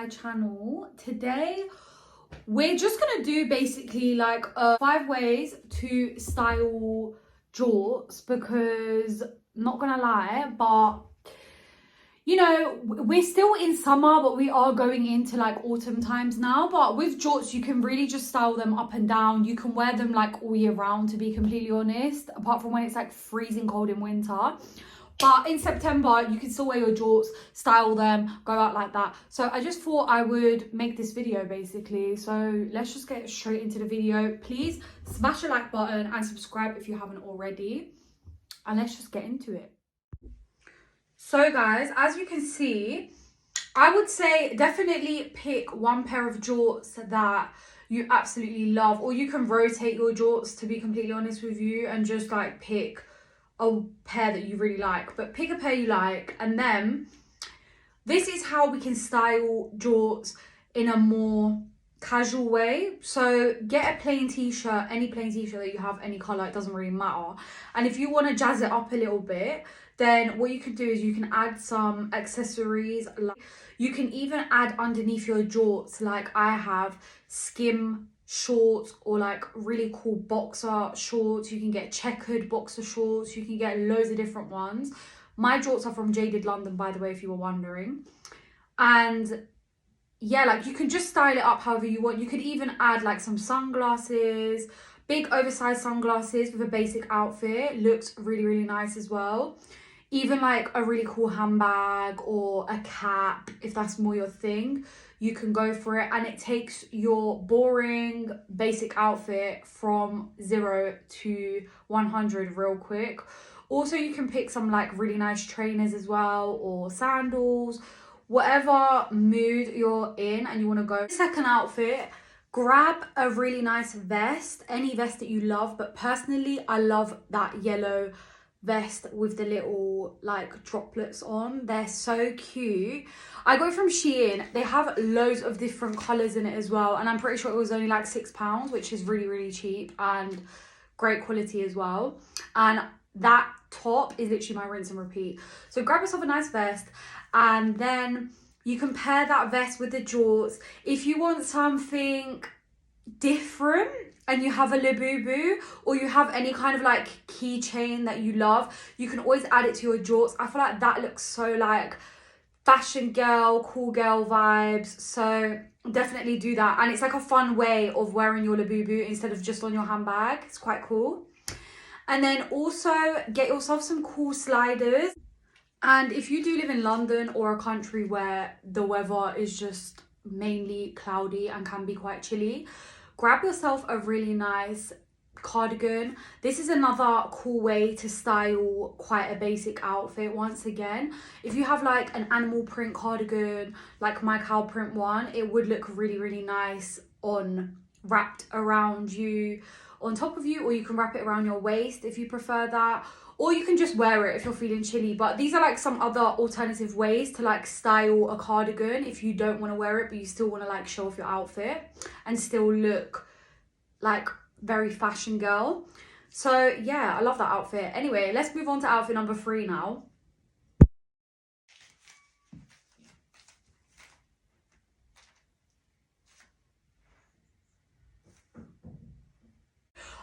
my channel. Today we're just gonna do basically like 5 ways to style jorts, because not gonna lie, but you know, we're still in summer, but we are going into like autumn times now. But with jorts, you can really just style them up and down. You can wear them like all year round, to be completely honest, apart from when it's like freezing cold in winter. But in September, you can still wear your jorts, style them, go out like that. So I just thought I would make this video basically. So let's just get straight into the video. Please smash the like button and subscribe if you haven't already. And let's just get into it. So guys, as you can see, I would say definitely pick one pair of jorts that you absolutely love, or you can rotate your jorts, to be completely honest with you, and just like pick a pair that you really like. But pick a pair you like, and then this is how we can style jorts in a more casual way. So get a plain t-shirt, any plain t-shirt that you have, any color, it doesn't really matter. And if you want to jazz it up a little bit, then what you could do is you can add some accessories. You can even add underneath your jorts, like I have skim shorts or like really cool boxer shorts. You can get checkered boxer shorts. You can get loads of different ones. My jorts are from Jaded London, by the way, if you were wondering. And yeah, like you can just style it up however you want. You could even add like some sunglasses, big oversized sunglasses with a basic outfit. Looks really, really nice as well. Even like a really cool handbag or a cap, if that's more your thing, you can go for it. And it takes your boring basic outfit from 0 to 100 real quick. Also, you can pick some like really nice trainers as well, or sandals, whatever mood you're in and you want to go. Second outfit, grab a really nice vest, any vest that you love. But personally, I love that yellow vest with the little like droplets on. They're so cute. I got it from Shein. They have loads of different colors in it as well, and I'm pretty sure it was only like £6, which is really, really cheap and great quality as well. And that top is literally my rinse and repeat. So grab yourself a nice vest, and then you can pair that vest with the jorts. If you want something different and you have a labubu, or you have any kind of like keychain that you love, you can always add it to your jorts. I feel like that looks so like fashion girl, cool girl vibes. So definitely do that. And it's like a fun way of wearing your labubu instead of just on your handbag. It's quite cool. And then also get yourself some cool sliders. And if you do live in London or a country where the weather is just mainly cloudy and can be quite chilly, grab yourself a really nice cardigan. This is another cool way to style quite a basic outfit. Once again, if you have like an animal print cardigan, like my cow print one, it would look really, really nice on wrapped around you, on top of you, or you can wrap it around your waist if you prefer that, or you can just wear it if you're feeling chilly. But these are like some other alternative ways to like style a cardigan if you don't want to wear it but you still want to like show off your outfit and still look like very fashion girl. So yeah, I love that outfit. Anyway, let's move on to outfit number 3 now.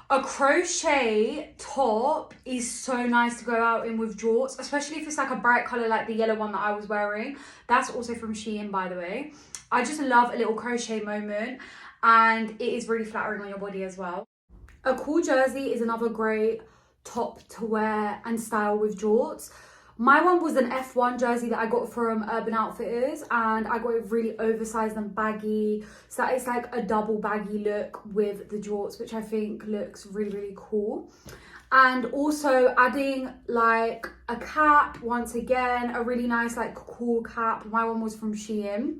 A crochet top is so nice to go out in with jorts, especially if it's like a bright colour like the yellow one that I was wearing. That's also from Shein, by the way. I just love a little crochet moment, and it is really flattering on your body as well. A cool jersey is another great top to wear and style with jorts. My one was an F1 jersey that I got from Urban Outfitters, and I got it really oversized and baggy, so that it's like a double baggy look with the jorts, which I think looks really, really cool. And also adding like a cap, once again, a really nice like cool cap. My one was from Shein.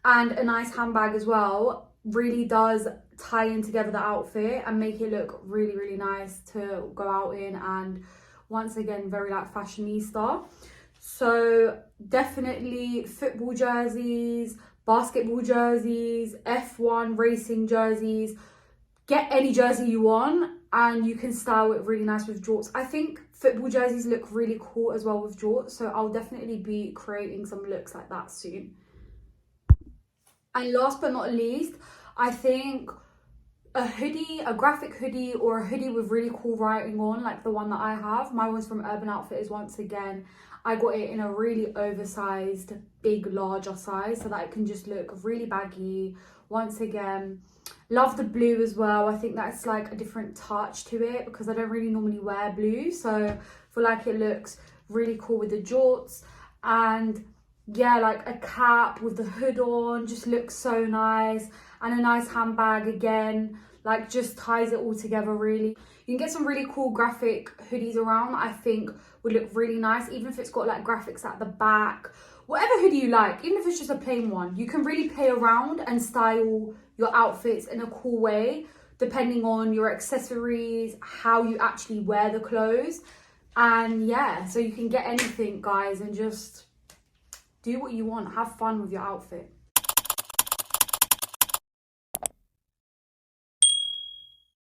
And a nice handbag as well really does tie in together the outfit and make it look really, really nice to go out in, and once again very like fashionista. So definitely football jerseys, basketball jerseys, F1 racing jerseys, get any jersey you want and you can style it really nice with jorts. I think football jerseys look really cool as well with jorts, so I'll definitely be creating some looks like that soon. And last but not least, I think a hoodie, a graphic hoodie, or a hoodie with really cool writing on, like the one that I have. My one's from Urban Outfitters once again. I got it in a really oversized, big, larger size so that it can just look really baggy. Once again, love the blue as well. I think that's like a different touch to it because I don't really normally wear blue. So I feel like it looks really cool with the jorts. And yeah, like a cap with the hood on just looks so nice. And a nice handbag again, like just ties it all together really. You can get some really cool graphic hoodies around that I think would look really nice, even if it's got like graphics at the back. Whatever hoodie you like, even if it's just a plain one, you can really play around and style your outfits in a cool way, depending on your accessories, how you actually wear the clothes. And yeah, so you can get anything, guys, and just do what you want. Have fun with your outfit.